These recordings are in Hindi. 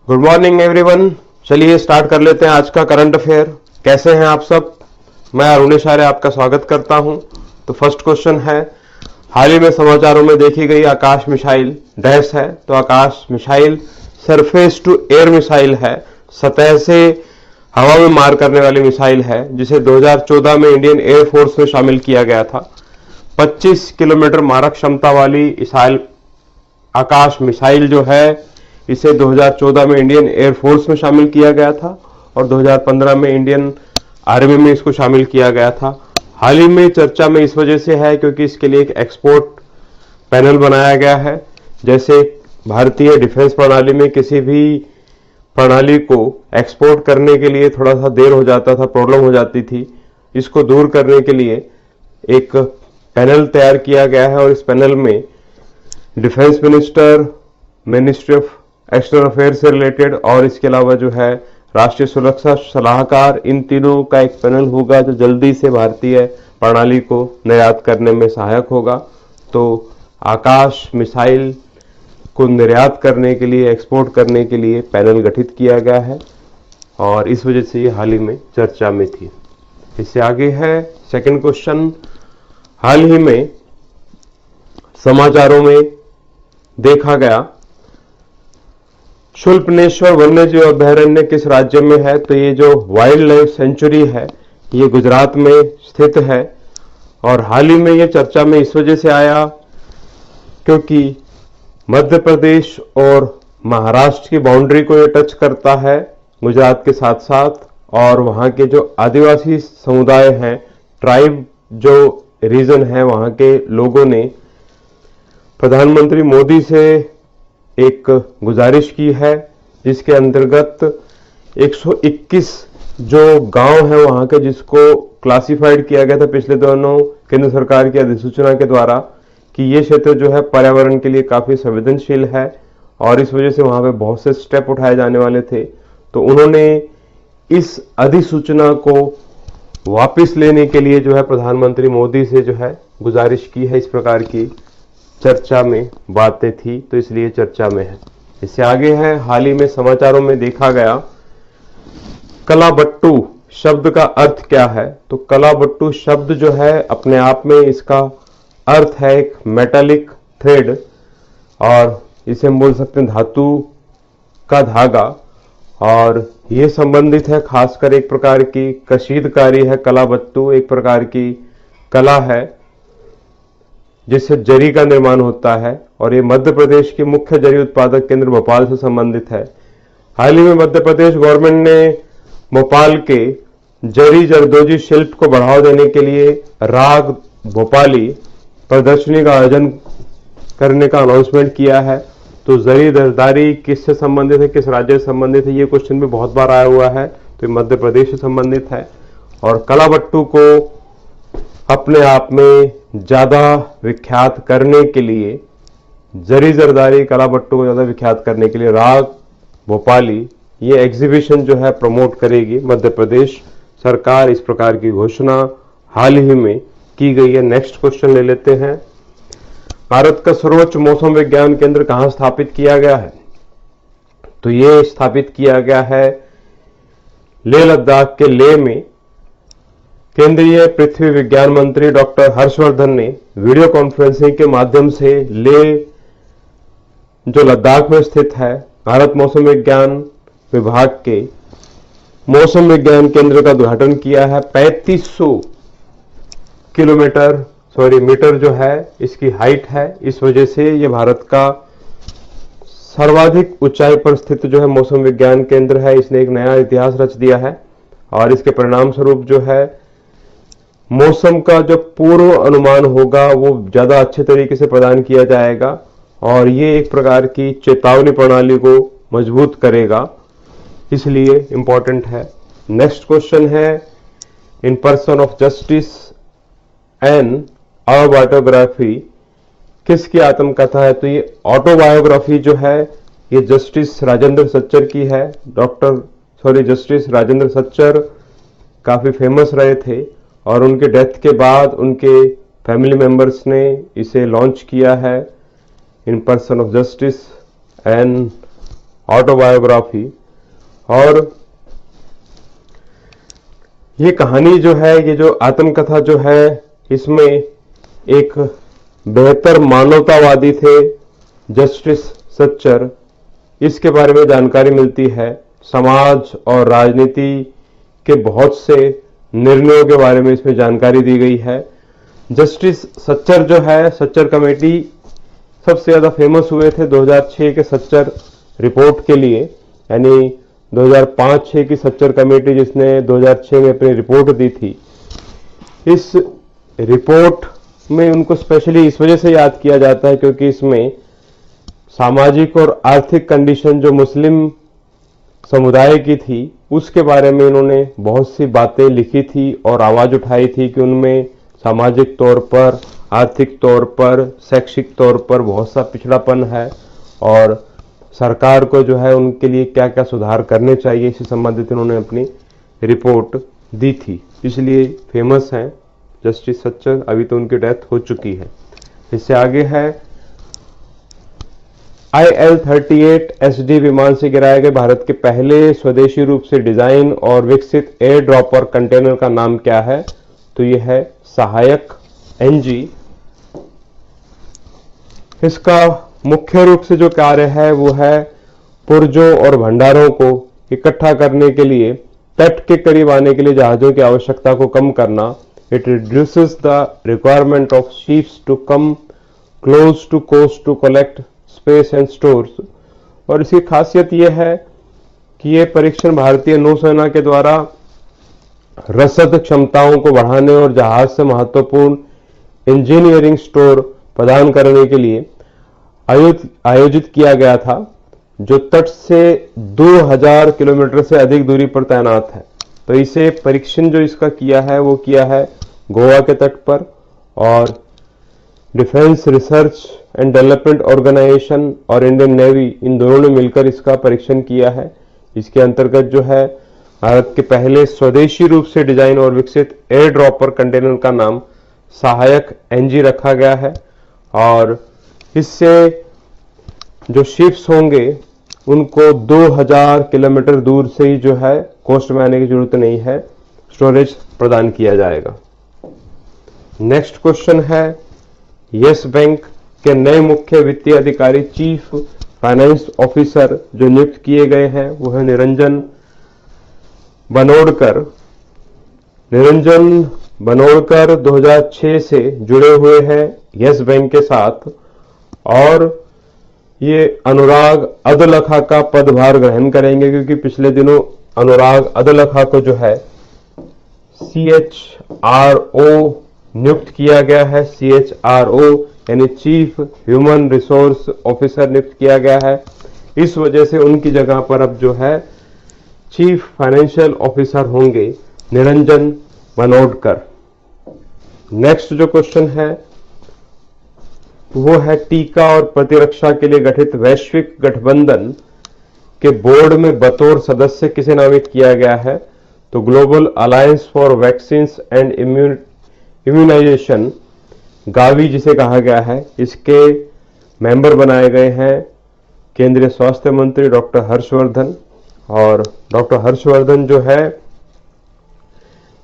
Good morning everyone. चलिए स्टार्ट कर लेते हैं आज का करंट अफेयर। कैसे हैं आप सब? मैं अरुणेश आर्य आपका स्वागत करता हूं। तो फर्स्ट क्वेश्चन है, हाल ही में समाचारों में देखी गई आकाश मिसाइल डैश है। तो Akash missile surface to air missile है, सतह से हवा में मार करने वाली मिसाइल है, जिसे 2014 में इंडियन एयरफोर्स में शामिल किया गया था। 25 किलोमीटर मारक क्षमता वाली आकाश मिसाइल जो है, इसे 2014 में इंडियन एयरफोर्स में शामिल किया गया था और 2015 में इंडियन आर्मी में इसको शामिल किया गया था। हाल ही में चर्चा में इस वजह से है क्योंकि इसके लिए एक एक्सपोर्ट पैनल बनाया गया है। जैसे भारतीय डिफेंस प्रणाली में किसी भी प्रणाली को एक्सपोर्ट करने के लिए थोड़ा सा देर हो जाता था, प्रॉब्लम हो जाती थी। इसको दूर करने के लिए एक पैनल तैयार किया गया है और इस पैनल में defence minister, ministry of external affair से रिलेटेड और इसके अलावा जो है राष्ट्रीय सुरक्षा सलाहकार, इन तीनों का एक पैनल होगा जो जल्दी से भारतीय प्रणाली को निर्यात करने में सहायक होगा। तो आकाश मिसाइल को निर्यात करने के लिए, एक्सपोर्ट करने के लिए पैनल गठित किया गया है और इस वजह से ये हाल ही में चर्चा में थी। इससे आगे है सेकंड क्वेश्चन, हाल ही में समाचारों में देखा गया शूलपनेश्वर वन्यजीव अभयारण्य किस राज्य में है? तो ये जो वाइल्ड लाइफ सेंचुरी है ये गुजरात में स्थित है और हाल ही में ये चर्चा में इस वजह से आया क्योंकि मध्य प्रदेश और महाराष्ट्र की बाउंड्री को ये टच करता है गुजरात के साथ साथ, और वहाँ के जो आदिवासी समुदाय हैं, ट्राइब जो रीजन है, वहाँ के लोगों ने प्रधानमंत्री मोदी से एक गुजारिश की है जिसके अंतर्गत 121 जो गांव है वहां के, जिसको क्लासिफाइड किया गया था पिछले दिनों केंद्र सरकार की अधिसूचना के द्वारा कि ये क्षेत्र जो है पर्यावरण के लिए काफी संवेदनशील है और इस वजह से वहां पे बहुत से स्टेप उठाए जाने वाले थे। तो उन्होंने इस अधिसूचना को वापस लेने के लिए जो है प्रधानमंत्री मोदी से जो है गुजारिश की है। इस प्रकार की चर्चा में बातें थी तो इसलिए चर्चा में है। इससे आगे है, हाल ही में समाचारों में देखा गया कलाबट्टू शब्द का अर्थ क्या है? तो कलाबट्टू शब्द जो है अपने आप में इसका अर्थ है एक मेटालिक थ्रेड और इसे हम बोल सकते हैं धातु का धागा, और ये संबंधित है खासकर एक प्रकार की कशीदकारी है। कलाबट्टू एक प्रकार की कला है जिससे जरी का निर्माण होता है और ये मध्य प्रदेश के मुख्य जरी उत्पादक केंद्र भोपाल से संबंधित है। हाल ही में मध्य प्रदेश गवर्नमेंट ने भोपाल के जरी जरदोजी शिल्प को बढ़ावा देने के लिए राग भोपाली प्रदर्शनी का आयोजन करने का अनाउंसमेंट किया है। तो जरी दरदारी किससे संबंधित है, किस राज्य से संबंधित है, ये क्वेश्चन भी बहुत बार आया हुआ है। तो मध्य प्रदेश से संबंधित है और कलाबट्टू को अपने आप में ज्यादा विख्यात करने के लिए, जरी जरदारी कलाबट्टू को ज्यादा विख्यात करने के लिए राग भोपाली ये एग्जीबिशन जो है प्रमोट करेगी मध्य प्रदेश सरकार। इस प्रकार की घोषणा हाल ही में की गई है। नेक्स्ट क्वेश्चन ले लेते हैं, भारत का सर्वोच्च मौसम विज्ञान केंद्र कहां स्थापित किया गया है? तो ये स्थापित किया गया है लेह लद्दाख के लेह में। केंद्रीय पृथ्वी विज्ञान मंत्री डॉक्टर हर्षवर्धन ने वीडियो कॉन्फ्रेंसिंग के माध्यम से लेह जो लद्दाख में स्थित है भारत मौसम विज्ञान विभाग के मौसम विज्ञान केंद्र का उद्घाटन किया है। 3500 मीटर जो है इसकी हाइट है। इस वजह से ये भारत का सर्वाधिक ऊंचाई पर स्थित जो है मौसम विज्ञान केंद्र है। इसने एक नया इतिहास रच दिया है और इसके परिणाम स्वरूप जो है मौसम का जो पूर्व अनुमान होगा वो ज्यादा अच्छे तरीके से प्रदान किया जाएगा और ये एक प्रकार की चेतावनी प्रणाली को मजबूत करेगा, इसलिए इंपॉर्टेंट है। नेक्स्ट क्वेश्चन है, in person of justice and autobiography किसकी आत्मकथा है? तो ये ऑटोबायोग्राफी जो है ये जस्टिस राजेंद्र सच्चर की है। जस्टिस राजेंद्र सच्चर काफी फेमस रहे थे और उनके डेथ के बाद उनके फैमिली मेंबर्स ने इसे लॉन्च किया है, in person of justice and autobiography. और ये कहानी जो है, ये जो आत्मकथा जो है, इसमें एक बेहतर मानवतावादी थे जस्टिस सच्चर, इसके बारे में जानकारी मिलती है। समाज और राजनीति के बहुत से निर्णयों के बारे में इसमें जानकारी दी गई है। जस्टिस सच्चर जो है, सच्चर कमेटी सबसे ज्यादा फेमस हुए थे 2006 के सच्चर रिपोर्ट के लिए, यानी 2005-6 की सच्चर कमेटी जिसने 2006 में अपनी रिपोर्ट दी थी। इस रिपोर्ट में उनको स्पेशली इस वजह से याद किया जाता है क्योंकि इसमें सामाजिक और आर्थिक कंडीशन जो मुस्लिम समुदाय की थी उसके बारे में इन्होंने बहुत सी बातें लिखी थी और आवाज उठाई थी कि उनमें सामाजिक तौर पर, आर्थिक तौर पर, शैक्षिक तौर पर बहुत सा पिछड़ापन है और सरकार को जो है उनके लिए क्या क्या सुधार करने चाहिए, इससे संबंधित इन्होंने अपनी रिपोर्ट दी थी, इसलिए फेमस हैं जस्टिस सच्चर। अभी तो उनकी डेथ हो चुकी है। इससे आगे है IL-38SD विमान से गिराए गए भारत के पहले स्वदेशी रूप से डिजाइन और विकसित एयर ड्रॉपर कंटेनर का नाम क्या है? तो यह है सहायक NG। इसका मुख्य रूप से जो कार्य है वो है पुर्जों और भंडारों को इकट्ठा करने के लिए तट के करीब आने के लिए जहाजों की आवश्यकता को कम करना। It reduces the requirement of ships to come close to coast to collect space and stores. और इसकी खासियत यह है कि यह परीक्षण भारतीय नौसेना के द्वारा रसद क्षमताओं को बढ़ाने और जहाज से महत्वपूर्ण इंजीनियरिंग स्टोर प्रदान करने के लिए आयोजित किया गया था, जो तट से 2000 किलोमीटर से अधिक दूरी पर तैनात है। तो इसे परीक्षण जो इसका किया है वो किया है गोवा के तट पर, और defence research and development organisation और इंडियन नेवी इन दोनों ने मिलकर इसका परीक्षण किया है। इसके अंतर्गत जो है भारत के पहले स्वदेशी रूप से डिजाइन और विकसित एयर ड्रॉपर कंटेनर का नाम सहायक NG रखा गया है। और इससे जो शिप्स होंगे उनको 2000 किलोमीटर दूर से ही जो है कोस्ट में आने की जरूरत नहीं है, स्टोरेज प्रदान किया जाएगा। नेक्स्ट क्वेश्चन है, यस बैंक के नए मुख्य वित्तीय अधिकारी चीफ फाइनेंस ऑफिसर जो नियुक्त किए गए हैं वो है निरंजन बनोडकर। निरंजन बनोडकर 2006 से जुड़े हुए हैं यस बैंक के साथ और ये अनुराग अदलखा का पदभार ग्रहण करेंगे, क्योंकि पिछले दिनों अनुराग अदलखा को जो है CHRO नियुक्त किया गया है। CHRO यानी चीफ ह्यूमन रिसोर्स ऑफिसर नियुक्त किया गया है। इस वजह से उनकी जगह पर अब जो है चीफ फाइनेंशियल ऑफिसर होंगे निरंजन बनोडकर। नेक्स्ट जो क्वेश्चन है वो है टीका और प्रतिरक्षा के लिए गठित वैश्विक गठबंधन के बोर्ड में बतौर सदस्य किसे नामित किया गया है? तो global alliance for vaccines and immunisation, Gavi जिसे कहा गया है, इसके मेंबर बनाए गए हैं केंद्रीय स्वास्थ्य मंत्री डॉक्टर हर्षवर्धन। और डॉक्टर हर्षवर्धन जो है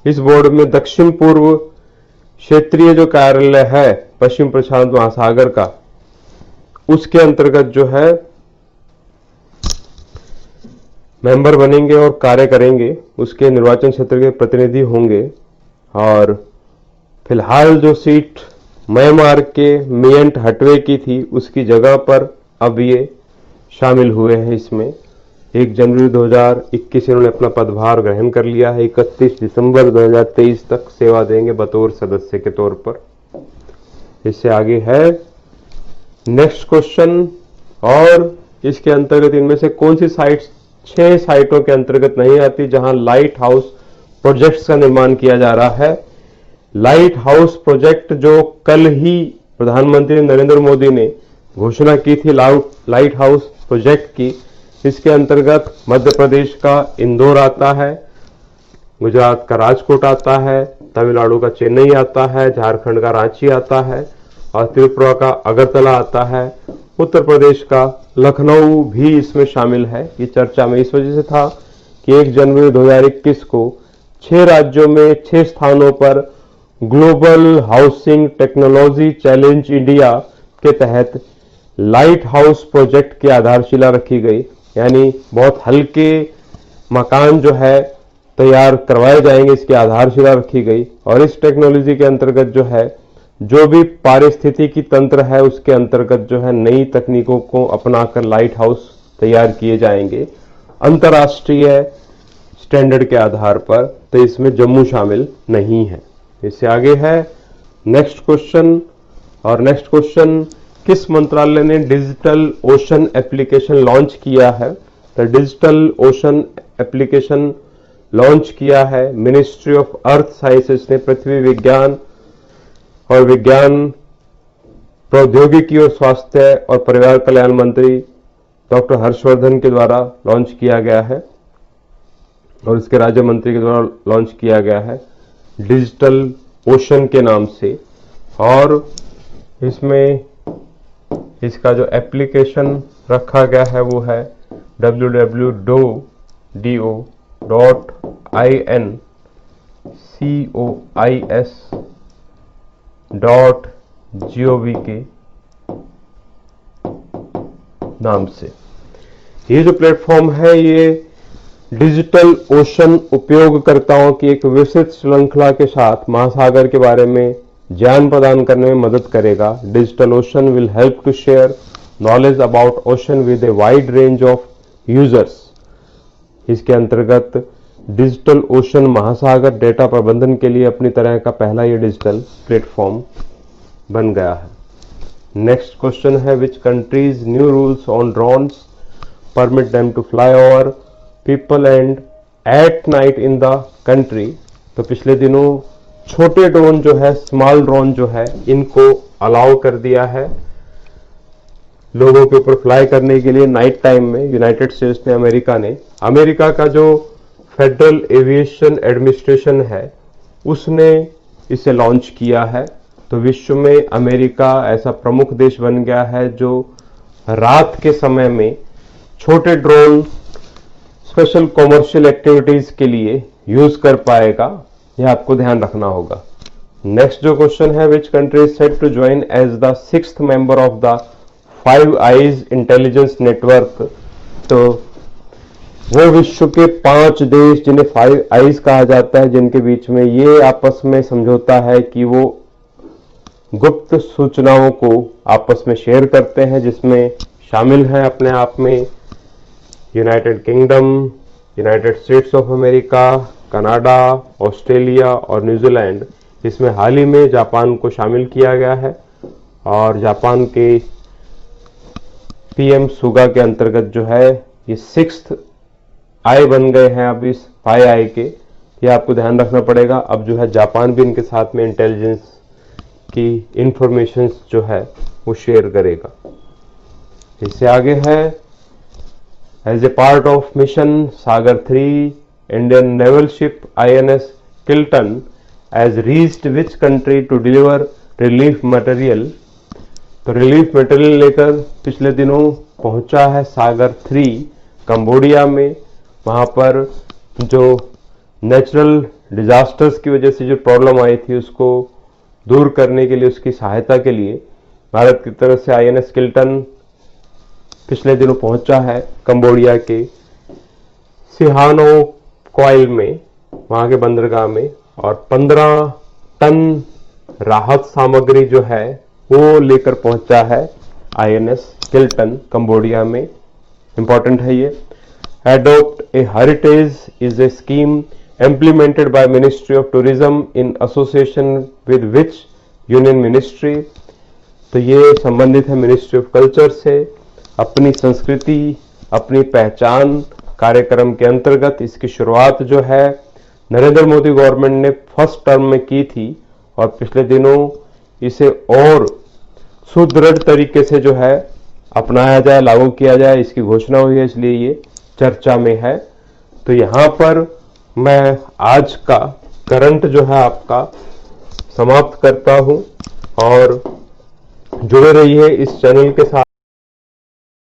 इस बोर्ड में दक्षिण पूर्व क्षेत्रीय जो कार्यालय है पश्चिम प्रशांत महासागर का, उसके अंतर्गत जो है मेंबर बनेंगे और कार्य करेंगे, उसके निर्वाचन क्षेत्र के प्रतिनिधि होंगे। और फिलहाल जो सीट म्यांमार के मियंट हटवे की थी उसकी जगह पर अब ये शामिल हुए हैं। इसमें 1 जनवरी 2021 इन्होंने अपना पदभार ग्रहण कर लिया है। 31 दिसंबर 2023 तक सेवा देंगे बतौर सदस्य के तौर पर। इससे आगे है नेक्स्ट क्वेश्चन, और इसके अंतर्गत इनमें से कौन सी साइट्स 6 साइटों के अंतर्गत नहीं आती जहां लाइट हाउस प्रोजेक्ट्स का निर्माण किया जा रहा है? लाइट हाउस प्रोजेक्ट जो कल ही प्रधानमंत्री नरेंद्र मोदी ने घोषणा की थी लाइट हाउस प्रोजेक्ट की, इसके अंतर्गत मध्य प्रदेश का इंदौर आता है, गुजरात का राजकोट आता है, तमिलनाडु का चेन्नई आता है, झारखंड का रांची आता है और त्रिपुरा का अगरतला आता है। उत्तर प्रदेश का लखनऊ भी इसमें शामिल है। ये चर्चा में इस वजह से था कि 1 जनवरी 2021 को 6 राज्यों में 6 स्थानों पर global housing technology challenge India के तहत लाइट हाउस प्रोजेक्ट की आधारशिला रखी गई। यानी बहुत हल्के मकान जो है तैयार करवाए जाएंगे, इसकी आधारशिला रखी गई। और इस टेक्नोलॉजी के अंतर्गत जो है, जो भी पारिस्थितिकी तंत्र है उसके अंतर्गत जो है नई तकनीकों को अपनाकर लाइट हाउस तैयार किए जाएंगे अंतर्राष्ट्रीय स्टैंडर्ड के आधार पर। तो इसमें जम्मू शामिल नहीं है। इससे आगे है नेक्स्ट क्वेश्चन। और नेक्स्ट क्वेश्चन, किस मंत्रालय ने डिजिटल ओशन एप्लीकेशन लॉन्च किया है? तो डिजिटल ओशन एप्लीकेशन लॉन्च किया है मिनिस्ट्री ऑफ अर्थ साइंसेस ने। पृथ्वी विज्ञान और विज्ञान प्रौद्योगिकी और स्वास्थ्य और परिवार कल्याण मंत्री डॉक्टर हर्षवर्धन के द्वारा लॉन्च किया गया है और इसके राज्य मंत्री के द्वारा लॉन्च किया गया है डिजिटल ओशन के नाम से। और इसमें इसका जो एप्लीकेशन रखा गया है वो है www.incois.gov के नाम से। ये जो प्लेटफॉर्म है ये डिजिटल ओशन उपयोगकर्ताओं की एक विस्तृत श्रृंखला के साथ महासागर के बारे में ज्ञान प्रदान करने में मदद करेगा। Digital ocean will help to share knowledge about ocean with a wide range of users. इसके अंतर्गत डिजिटल ओशन महासागर डेटा प्रबंधन के लिए अपनी तरह का पहला ये डिजिटल प्लेटफॉर्म बन गया है। नेक्स्ट क्वेश्चन है, which countries new rules on drones permit them to fly over people and at night in the country. तो पिछले दिनों छोटे ड्रोन जो है, स्मॉल ड्रोन जो है, इनको अलाउ कर दिया है लोगों के ऊपर फ्लाई करने के लिए नाइट टाइम में। यूनाइटेड स्टेट्स ने, अमेरिका का जो फेडरल एविएशन एडमिनिस्ट्रेशन है उसने इसे लॉन्च किया है। तो विश्व में अमेरिका ऐसा प्रमुख देश बन गया है जो रात के समय में छोटे ड्रोन स्पेशल कॉमर्शियल एक्टिविटीज के लिए यूज कर पाएगा। यह आपको ध्यान रखना होगा। नेक्स्ट जो क्वेश्चन है, which country is set to join as the 6th member of the 5 eyes intelligence network. तो वो विश्व के 5 देश जिन्हें 5 आईज कहा जाता है, जिनके बीच में ये आपस में समझौता है कि वो गुप्त सूचनाओं को आपस में शेयर करते हैं, जिसमें शामिल हैं अपने आप में United kingdom, United states of America, Canada, Australia और न्यूजीलैंड। इसमें हाल ही में जापान को शामिल किया गया है और जापान के पीएम सुगा के अंतर्गत जो है ये 6th आई बन गए हैं अब इस 5 आई के। ये आपको ध्यान रखना पड़ेगा। अब जो है जापान भी इनके साथ में इंटेलिजेंस की इंफॉर्मेशन जो है वो शेयर करेगा। इससे आगे है, as a part of mission Sagar 3 Indian naval ship INS Kiltan has reached which country to deliver relief material. तो रिलीफ मटेरियल लेकर पिछले दिनों पहुंचा है सागर 3 कंबोडिया में। वहां पर जो नेचुरल डिजास्टर्स की वजह से जो प्रॉब्लम आई थी उसको दूर करने के लिए, उसकी सहायता के लिए भारत की तरफ से INS किल्टन पिछले दिनों पहुंचा है कंबोडिया के सिहानोक्वाइल में, वहां के बंदरगाह में। और 15 टन राहत सामग्री जो है वो लेकर पहुंचा है INS किल्टन कंबोडिया में। इंपॉर्टेंट है ये। Adopt a heritage is a scheme implemented by Ministry of Tourism in association with which union ministry. तो ये संबंधित है मिनिस्ट्री ऑफ कल्चर से। अपनी संस्कृति अपनी पहचान कार्यक्रम के अंतर्गत इसकी शुरुआत जो है नरेंद्र मोदी गवर्नमेंट ने फर्स्ट टर्म में की थी और पिछले दिनों इसे और सुदृढ़ तरीके से जो है अपनाया जाए, लागू किया जाए, इसकी घोषणा हुई है, इसलिए ये चर्चा में है। तो यहाँ पर मैं आज का करंट जो है आपका समाप्त करता हूं और जुड़े रहिए इस चैनल के साथ।